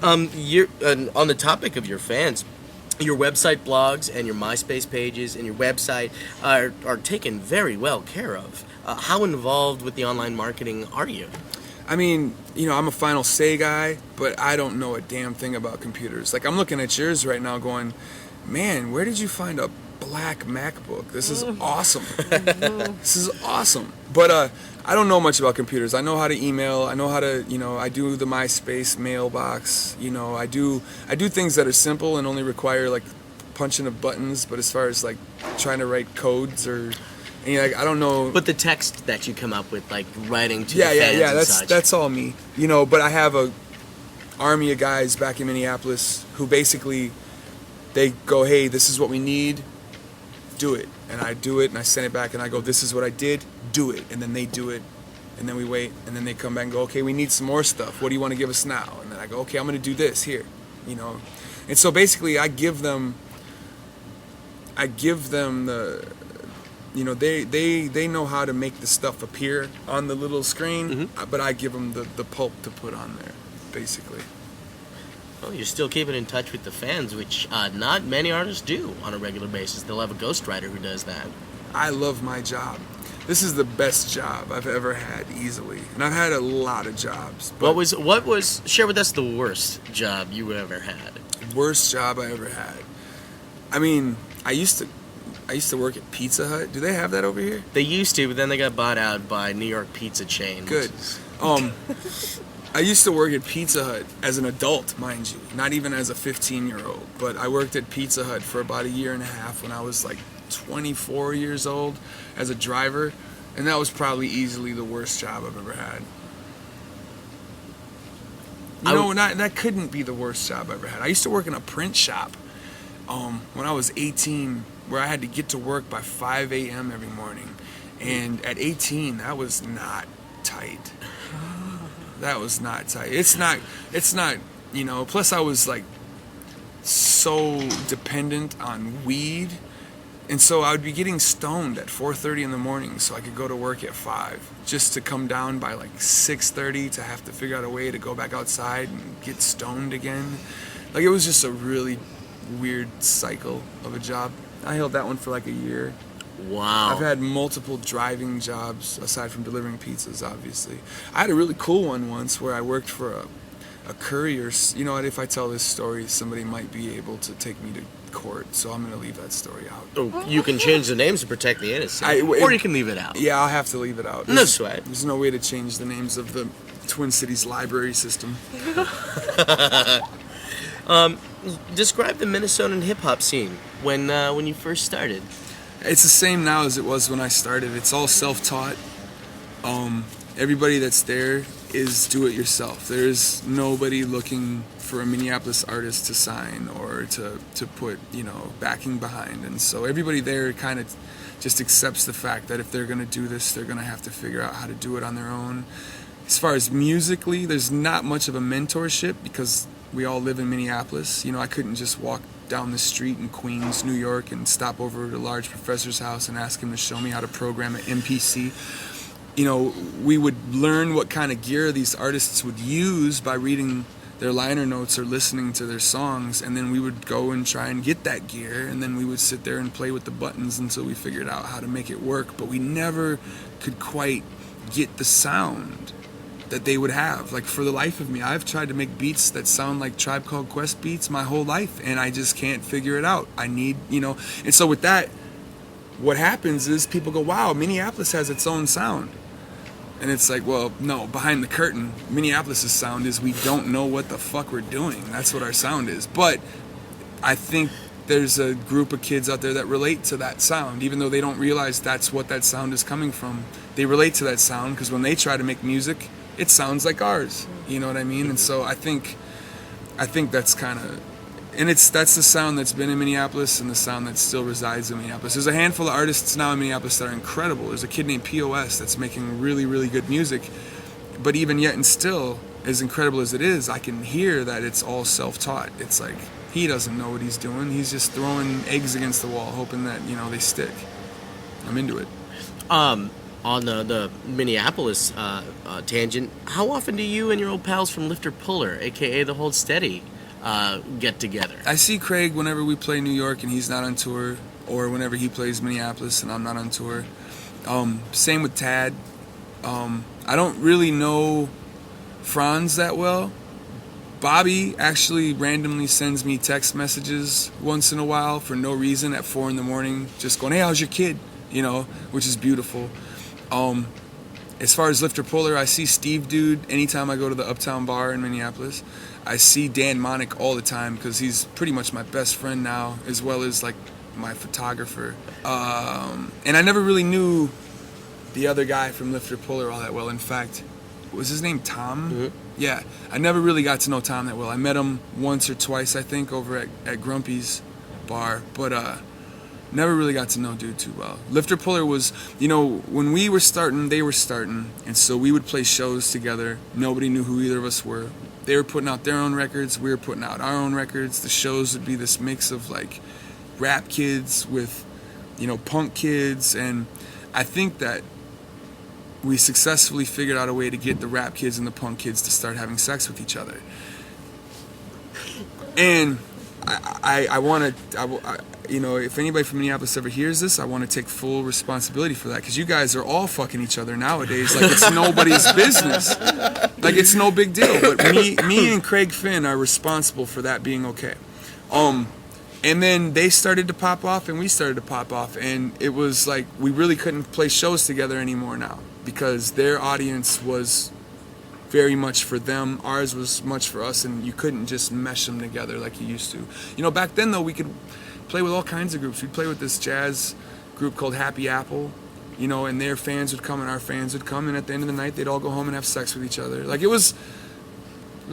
You're on the topic of your fans. Your website blogs and your MySpace pages and your website are taken very well care of. How involved with the online marketing are you? I mean, I'm a Final Say guy, but I don't know a damn thing about computers. Like, I'm looking at yours right now going, man, where did you find a black MacBook? This is awesome. This is awesome. But I don't know much about computers. I know how to email. I know how to, I do the MySpace mailbox. I do things that are simple and only require like punching of buttons. But as far as like trying to write codes or I don't know. But the text that you come up with, like writing to the fans and such. That's all me. But I have a army of guys back in Minneapolis who basically they go, hey, this is what we need. Do it. And I do it and I send it back and I go, this is what I did, do it. And then they do it and then we wait and then they come back and go, okay, we need some more stuff. What do you want to give us now? And then I go, okay, I'm going to do this here, And so basically I give them the, they know how to make the stuff appear on the little screen, but I give them the pulp to put on there, basically. Well, you're still keeping in touch with the fans, which not many artists do on a regular basis. They'll have a ghostwriter who does that. I love my job. This is the best job I've ever had, easily. And I've had a lot of jobs. What was share with us the worst job you ever had? Worst job I ever had. I mean, I used to work at Pizza Hut. Do they have that over here? They used to, but then they got bought out by New York pizza chain. Good. I used to work at Pizza Hut as an adult, mind you, not even as a 15-year-old. But I worked at Pizza Hut for about a year and a half when I was like 24 years old as a driver, and that was probably easily the worst job I've ever had. That couldn't be the worst job I ever had. I used to work in a print shop when I was 18, where I had to get to work by 5 a.m. every morning. And at 18, that was not tight. That was not tight. It's not, plus I was like so dependent on weed. And so I would be getting stoned at 4:30 in the morning so I could go to work at 5, just to come down by like 6:30 to have to figure out a way to go back outside and get stoned again. Like, it was just a really weird cycle of a job. I held that one for like a year. Wow. I've had multiple driving jobs aside from delivering pizzas, obviously. I had a really cool one once where I worked for a courier. You know what, if I tell this story, somebody might be able to take me to court, so I'm going to leave that story out. Oh, you can change the names to protect the innocent, or you can leave it out. Yeah, I'll have to leave it out. No sweat. There's no way to change the names of the Twin Cities library system. Describe the Minnesotan hip-hop scene when you first started. It's the same now as it was when I started. It's all self-taught. Everybody that's there is do-it-yourself. There's nobody looking for a Minneapolis artist to sign or to put, backing behind. And so everybody there kind of just accepts the fact that if they're going to do this, they're going to have to figure out how to do it on their own. As far as musically, there's not much of a mentorship because we all live in Minneapolis. I couldn't just walk down the street in Queens, New York, and stop over at a large professor's house and ask him to show me how to program an MPC. We would learn what kind of gear these artists would use by reading their liner notes or listening to their songs, and then we would go and try and get that gear, and then we would sit there and play with the buttons until we figured out how to make it work. But we never could quite get the sound that they would have. Like, for the life of me, I've tried to make beats that sound like Tribe Called Quest beats my whole life, and I just can't figure it out. I need, and so with that, what happens is people go, wow, Minneapolis has its own sound. And it's like, well, no, behind the curtain, Minneapolis' sound is we don't know what the fuck we're doing. That's what our sound is. But I think there's a group of kids out there that relate to that sound, even though they don't realize that's what that sound is coming from. They relate to that sound because when they try to make music, it sounds like ours. You know what I mean? And so I think that's kind of, and that's the sound that's been in Minneapolis and the sound that still resides in Minneapolis. There's a handful of artists now in Minneapolis that are incredible. There's a kid named POS that's making really, really good music. But even yet and still, as incredible as it is, I can hear that it's all self-taught. It's like, he doesn't know what he's doing. He's just throwing eggs against the wall, hoping that, they stick. I'm into it. On On the Minneapolis tangent, how often do you and your old pals from Lifter Puller, aka the Hold Steady, get together? I see Craig whenever we play New York and he's not on tour, or whenever he plays Minneapolis and I'm not on tour. Same with Tad. I don't really know Franz that well. Bobby actually randomly sends me text messages once in a while for no reason at 4 a.m, just going, "Hey, how's your kid?" You know, which is beautiful. As far as Lifter Puller, I see Steve Dude anytime I go to the Uptown Bar in Minneapolis. I see Dan Monick all the time because he's pretty much my best friend now, as well as like my photographer. And I never really knew the other guy from Lifter Puller all that well. In fact, was his name Tom? Mm-hmm. Yeah, I never really got to know Tom that well. I met him once or twice, I think, over at Grumpy's bar, but never really got to know Dude too well. Lifter Puller was, you know, when we were starting, they were starting, and so we would play shows together. Nobody knew who either of us were. They were putting out their own records, we were putting out our own records. The shows would be this mix of like rap kids with, you know, punk kids, and I think that we successfully figured out a way to get the rap kids and the punk kids to start having sex with each other. And I want to, you know, if anybody from Minneapolis ever hears this, I want to take full responsibility for that, because you guys are all fucking each other nowadays like it's nobody's business. Like it's no big deal. But me and Craig Finn are responsible for that being okay. And then they started to pop off and we started to pop off, and it was like we really couldn't play shows together anymore now, because their audience was very much for them, ours was much for us, and you couldn't just mesh them together like you used to. You know, back then though, we could play with all kinds of groups. We'd play with this jazz group called Happy Apple, you know, and their fans would come and our fans would come, and at the end of the night they'd all go home and have sex with each other. Like it was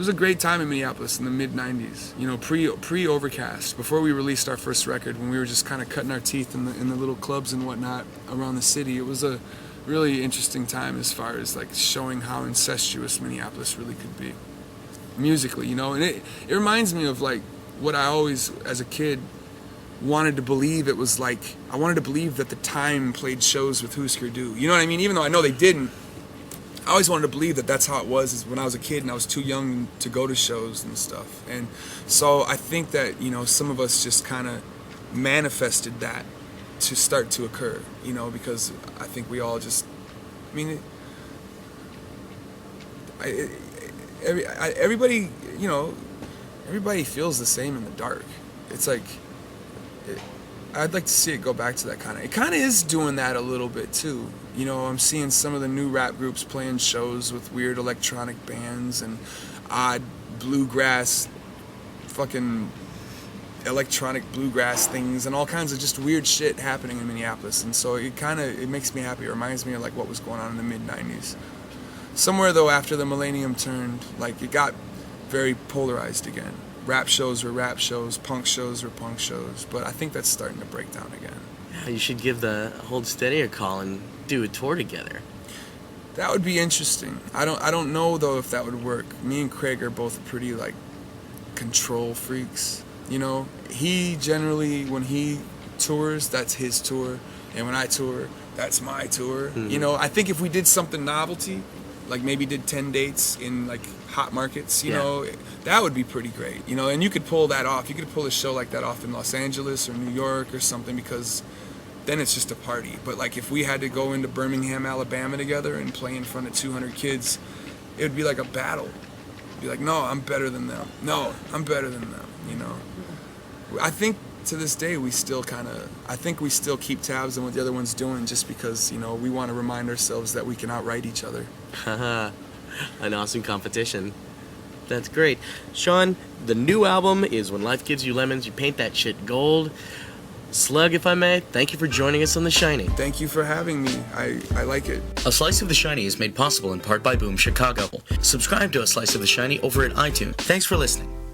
a great time in Minneapolis in the mid-90s, you know, pre-Overcast, before we released our first record, when we were just kind of cutting our teeth in the little clubs and whatnot around the city. It was a really interesting time as far as like showing how incestuous Minneapolis really could be musically, you know. And it reminds me of like what I always as a kid wanted to believe. It was like I wanted to believe that the Time played shows with Husker Du, you know what I mean? Even though I know they didn't, I always wanted to believe that that's how it was, is when I was a kid and I was too young to go to shows and stuff. And so I think that, you know, some of us just kind of manifested that to start to occur, you know, because I think we all just, I mean, everybody, you know, everybody feels the same in the dark. It's like, I'd like to see it go back to that kind of, it kind of is doing that a little bit too. You know, I'm seeing some of the new rap groups playing shows with weird electronic bands and odd bluegrass, fucking electronic bluegrass things, and all kinds of just weird shit happening in Minneapolis. And so it makes me happy. It reminds me of like what was going on in the mid-90s. Somewhere though, after the millennium turned, like it got very polarized again. Rap shows were rap shows, punk shows were punk shows, but I think that's starting to break down again. Yeah, you should give the Hold Steady a call and do a tour together. That would be interesting. I don't know though if that would work. Me and Craig are both pretty like control freaks. You know, he generally, when he tours, that's his tour, and when I tour, that's my tour. Mm-hmm. You know, I think if we did something novelty, like maybe did 10 dates in like hot markets, you know, that would be pretty great. You know, and you could pull that off. You could pull a show like that off in Los Angeles or New York or something, because then it's just a party. But like if we had to go into Birmingham, Alabama together and play in front of 200 kids, it would be like a battle. It'd be like, no, I'm better than them. No, I'm better than them, you know. I think to this day we still keep tabs on what the other one's doing, just because, you know, we want to remind ourselves that we can outright each other. An awesome competition. That's great. Sean, the new album is When Life Gives You Lemons, You Paint That Shit Gold. Slug, if I may, thank you for joining us on The Shiny. Thank you for having me. I like it. A Slice of The Shiny is made possible in part by Boom Chicago. Subscribe to A Slice of The Shiny over at iTunes. Thanks for listening.